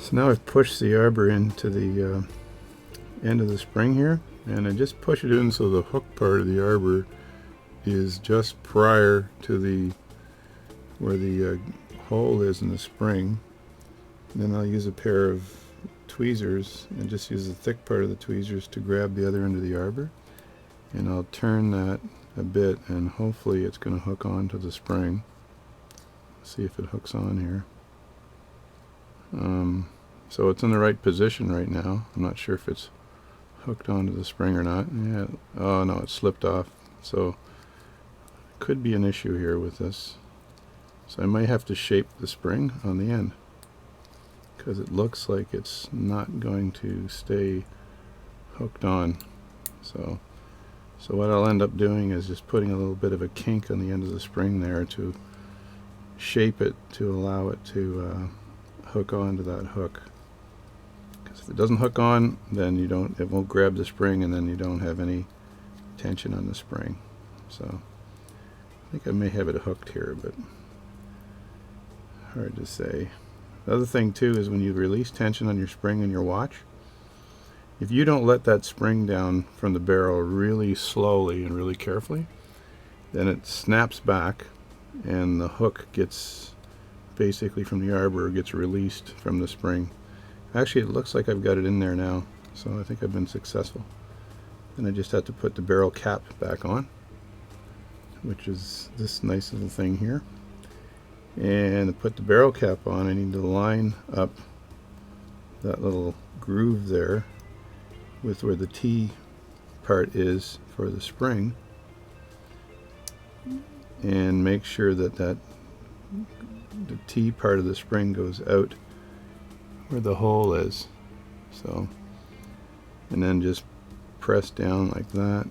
So now I've pushed the arbor into the end of the spring here, and I just push it in so the hook part of the arbor is just prior to where the hole is in the spring. And then I'll use a pair of tweezers and just use the thick part of the tweezers to grab the other end of the arbor, and I'll turn that a bit and hopefully it's going to hook on to the spring. See if it hooks on here. So it's in the right position right now. I'm not sure if it's hooked onto the spring or not. Yeah. Oh no, it slipped off. So could be an issue here with this. So I might have to shape the spring on the end, because it looks like it's not going to stay hooked on. So what I'll end up doing is just putting a little bit of a kink on the end of the spring there to shape it to allow it to hook onto that hook. Because if it doesn't hook on, then it won't grab the spring, and then you don't have any tension on the spring. So I think I may have it hooked here, but hard to say. The other thing too is when you release tension on your spring in your watch, if you don't let that spring down from the barrel really slowly and really carefully, then it snaps back and the hook gets basically from the arbor gets released from the spring. Actually, it looks like I've got it in there now, so I think I've been successful. And I just have to put the barrel cap back on, which is this nice little thing here. And to put the barrel cap on, I need to line up that little groove there with where the T part is for the spring, and make sure that the T part of the spring goes out where the hole is. So, and then just press down like that.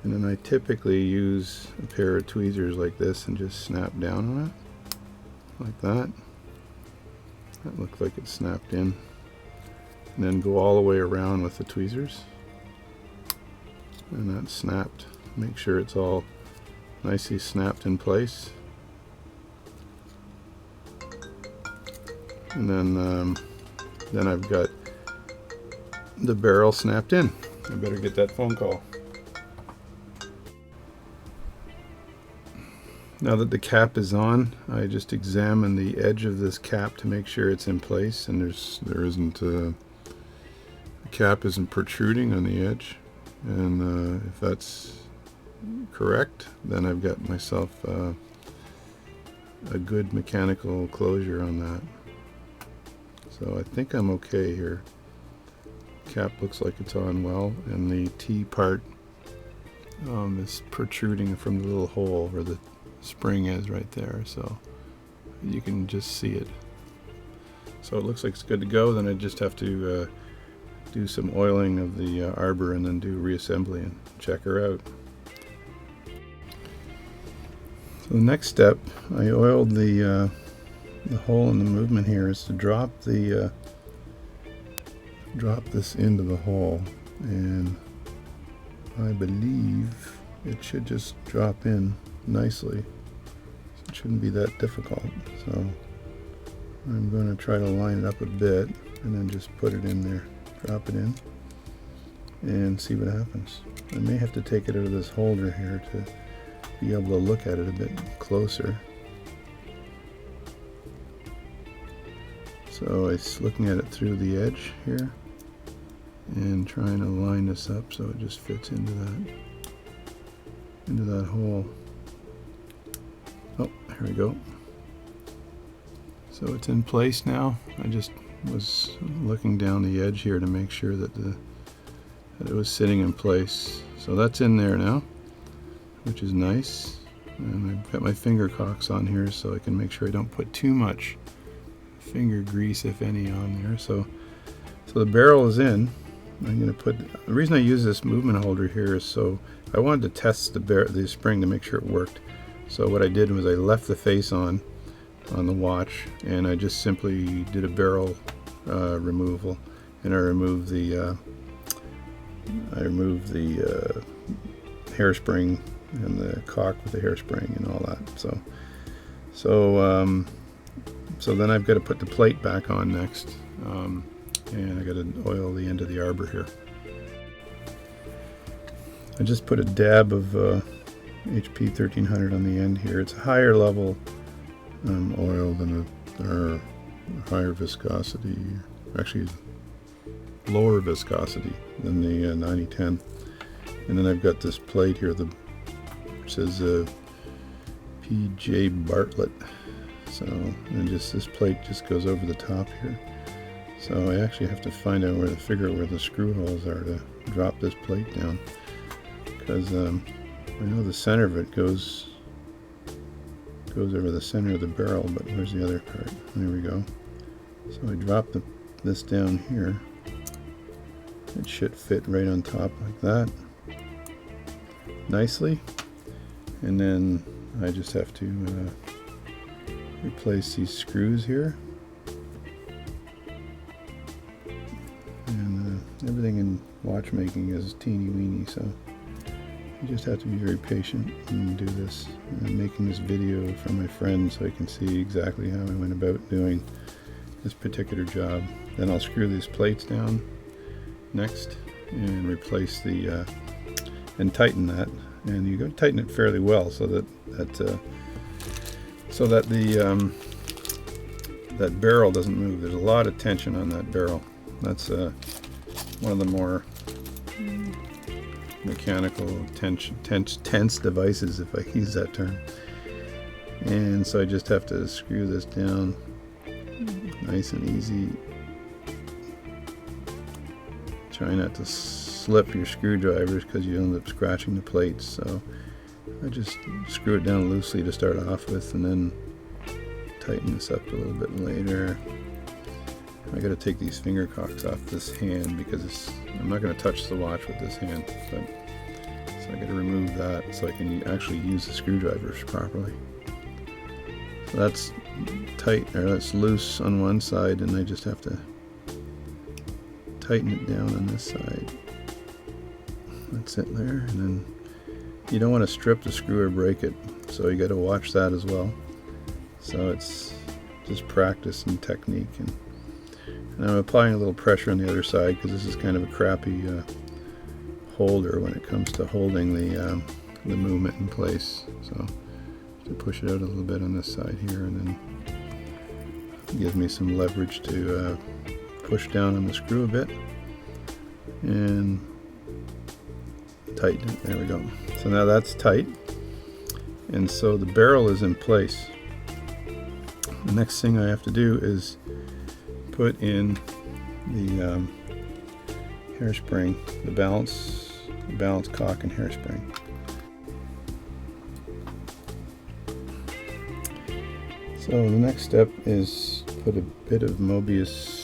And then I typically use a pair of tweezers like this and just snap down on it like that. That looked like it snapped in. And then go all the way around with the tweezers, and that snapped. Make sure it's all nicely snapped in place. And then I've got the barrel snapped in. I better get that phone call. Now that the cap is on, I just examine the edge of this cap to make sure it's in place, and the cap isn't protruding on the edge. And if that's correct, then I've got myself a good mechanical closure on that. So I think I'm okay here. Cap looks like it's on well, and the T part is protruding from the little hole where the spring is right there, so you can just see it. So it looks like it's good to go. Then I just have to do some oiling of the arbor and then do reassembly and check her out. So the next step, I oiled the hole in the movement here is to drop this into the hole, and I believe it should just drop in nicely. So it shouldn't be that difficult. So I'm going to try to line it up a bit and then just put it in there, drop it in, and see what happens. I may have to take it out of this holder here to be able to look at it a bit closer. So it's looking at it through the edge here and trying to line this up so it just fits into that hole. Oh, here we go. So it's in place now. I just was looking down the edge here to make sure that it was sitting in place. So that's in there now, which is nice. And I've got my finger caulks on here so I can make sure I don't put too much finger grease, if any, on there. So the barrel is in. I'm going to put, the reason I use this movement holder here is so I wanted to test the spring to make sure it worked. So what I did was I left the face on the watch, and I just simply did a barrel removal, and I removed the hairspring and the caulk with the hairspring and all that. So So then I've got to put the plate back on next, and I got to oil the end of the arbor here. I just put a dab of HP 1300 on the end here. It's a higher level oil than or higher viscosity, actually lower viscosity than the 9010. And then I've got this plate here that says PJ Bartlett. So, and just this plate just goes over the top here. So I actually have to figure out where the screw holes are to drop this plate down, because I know the center of it goes over the center of the barrel, but where's the other part? There we go. So I drop this down here. It should fit right on top like that, nicely. And then I just have to replace these screws here. And everything in watchmaking is teeny weeny, so you just have to be very patient and do this. I'm making this video for my friend so I can see exactly how I went about doing this particular job. Then I'll screw these plates down next and replace the and tighten that. And you got to tighten it fairly well so that that barrel doesn't move. There's a lot of tension on that barrel. That's one of the more mechanical tense devices, if I use that term. And so I just have to screw this down nice and easy. Try not to slip your screwdrivers because you end up scratching the plates. So I just screw it down loosely to start off with, and then tighten this up a little bit later. I got to take these finger cocks off this hand because I'm not going to touch the watch with this hand. So I got to remove that so I can actually use the screwdrivers properly. So that's tight, or that's loose on one side, and I just have to tighten it down on this side. That's it there. And then you don't want to strip the screw or break it, so you got to watch that as well. So it's just practice and technique. And I'm applying a little pressure on the other side because this is kind of a crappy holder when it comes to holding the movement in place. So to push it out a little bit on this side here, and then it gives me some leverage to push down on the screw a bit and tighten it. There we go. So now that's tight, and so the barrel is in place. The next thing I have to do is put in the hairspring, the balance cock and hairspring. So the next step is put a bit of Mobius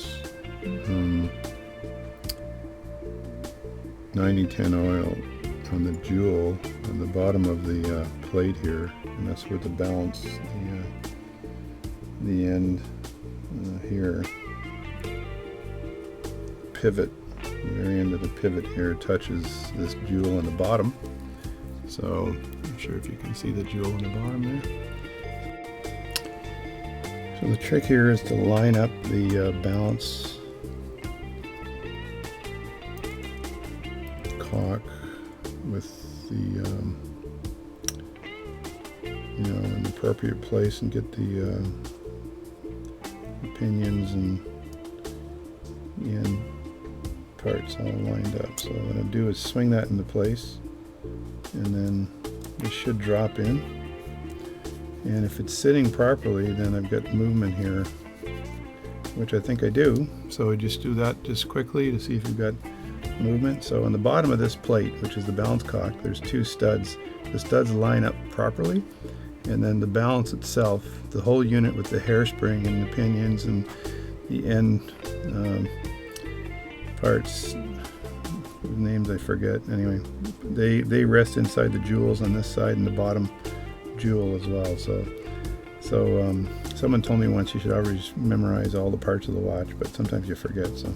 9010 oil on the jewel on the bottom of the plate here, and that's where the balance, the end here, pivot, the very end of the pivot here touches this jewel on the bottom. So I'm not sure if you can see the jewel on the bottom there. So the trick here is to line up the balance cock with the in the appropriate place, and get the pinions and the end parts all lined up. So what I do is swing that into place, and then it should drop in. And if it's sitting properly, then I've got movement here, which I think I do. So I just do that just quickly to see if you've got movement. So on the bottom of this plate, which is the balance cock, there's two studs. The studs line up properly, and then the balance itself, the whole unit with the hairspring and the pinions and the end parts, whose names I forget. Anyway, they rest inside the jewels on this side and the bottom jewel as well. So someone told me once you should always memorize all the parts of the watch, but sometimes you forget. So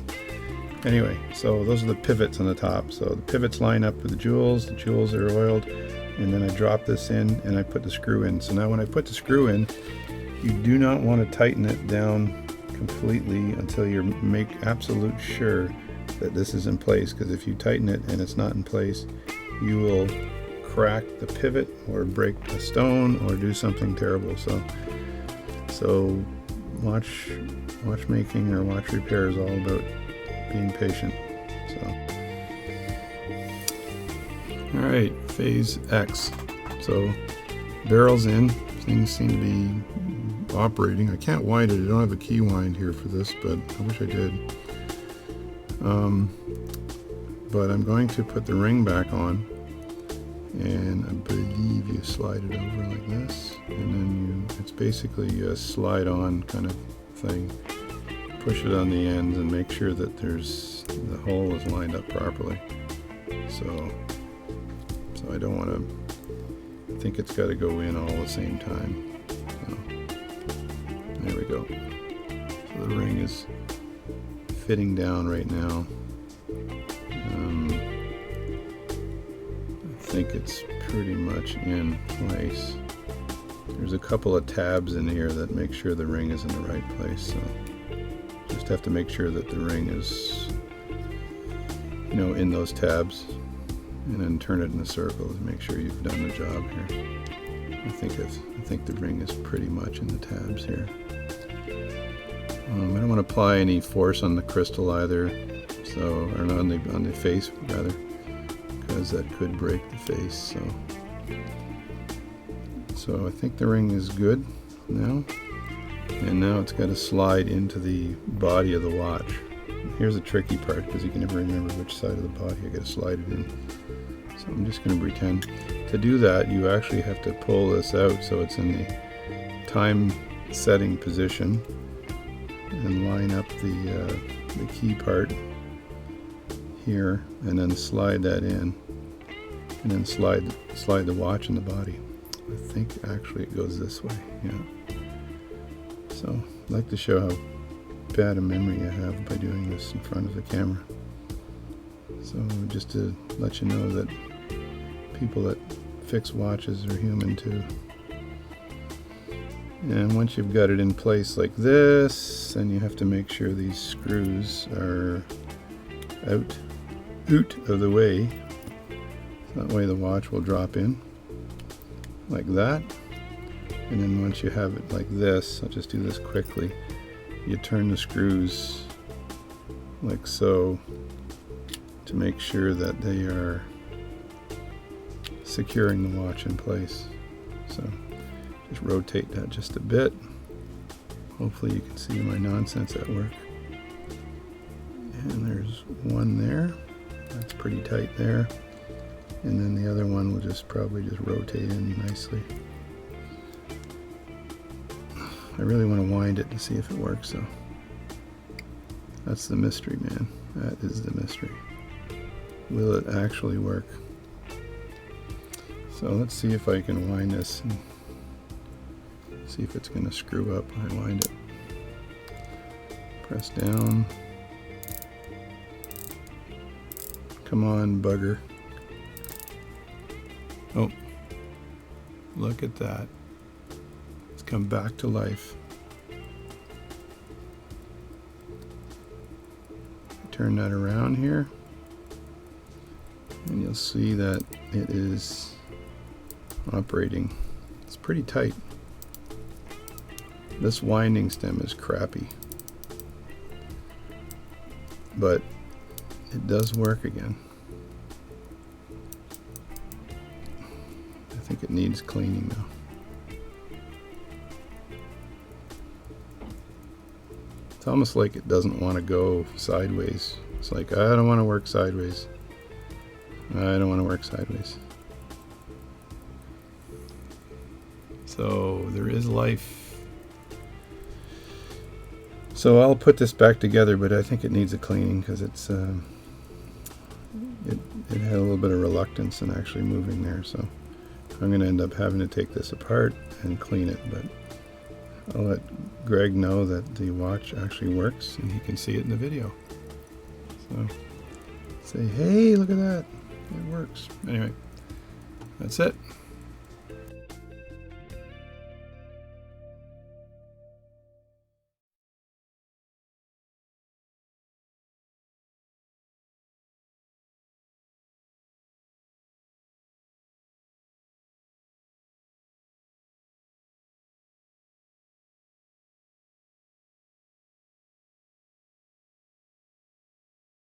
anyway, so those are the pivots on the top. So the pivots line up with the jewels are oiled, and then I drop this in and I put the screw in. So now when I put the screw in, You do not want to tighten it down completely until you make absolute sure that this is in place, because if you tighten it and it's not in place, you will crack the pivot or break a stone or do something terrible. So watchmaking or watch repair is all about being patient. All right, phase X. So barrel's in, things seem to be operating. I can't wind it, I don't have a key wind here for this, but I wish I did. But I'm going to put the ring back on, and I believe you slide it over like this, and then it's basically a slide on kind of thing. Push it on the ends and make sure that the hole is lined up properly. So I don't want to think it's got to go in all at the same time. So, there we go. So the ring is fitting down right now. I think it's pretty much in place. There's a couple of tabs in here that make sure the ring is in the right place. So just have to make sure that the ring is, in those tabs, and then turn it in a circle to make sure you've done the job here. I think the ring is pretty much in the tabs here. I don't want to apply any force on the crystal either, or on the face rather, because that could break the face. So I think the ring is good now, and now it's got to slide into the body of the watch. Here's the tricky part, because you can never remember which side of the body I got to slide it in. So I'm just going to pretend. To do that, you actually have to pull this out so it's in the time setting position, and line up the key part here, and then slide that in, and then slide the watch in the body. I think actually it goes this way, yeah. So I'd like to show how bad a memory I have by doing this in front of the camera. So just to let you know that people that fix watches are human too. And once you've got it in place like this, then you have to make sure these screws are out of the way. So that way the watch will drop in like that. And then once you have it like this, I'll just do this quickly, you turn the screws like so to make sure that they are securing the watch in place. So just rotate that just a bit. Hopefully you can see my nonsense at work. And there's one there. That's pretty tight there. And then the other one will probably just rotate in nicely. I really want to wind it to see if it works, so that's the mystery, man. That is the mystery. Will it actually work? So let's see if I can wind this and see if it's going to screw up when I wind it. Press down. Come on, bugger. Oh, look at that. It's come back to life. Turn that around here, and you'll see that it is operating. It's pretty tight. This winding stem is crappy, but it does work again. I think it needs cleaning though. It's almost like it doesn't want to go sideways. It's like, I don't want to work sideways. I don't want to work sideways. So there is life. So I'll put this back together, but I think it needs a cleaning because it had a little bit of reluctance in actually moving there. So I'm going to end up having to take this apart and clean it, but I'll let Greg know that the watch actually works and he can see it in the video. So say, hey, look at that. It works. Anyway, that's it.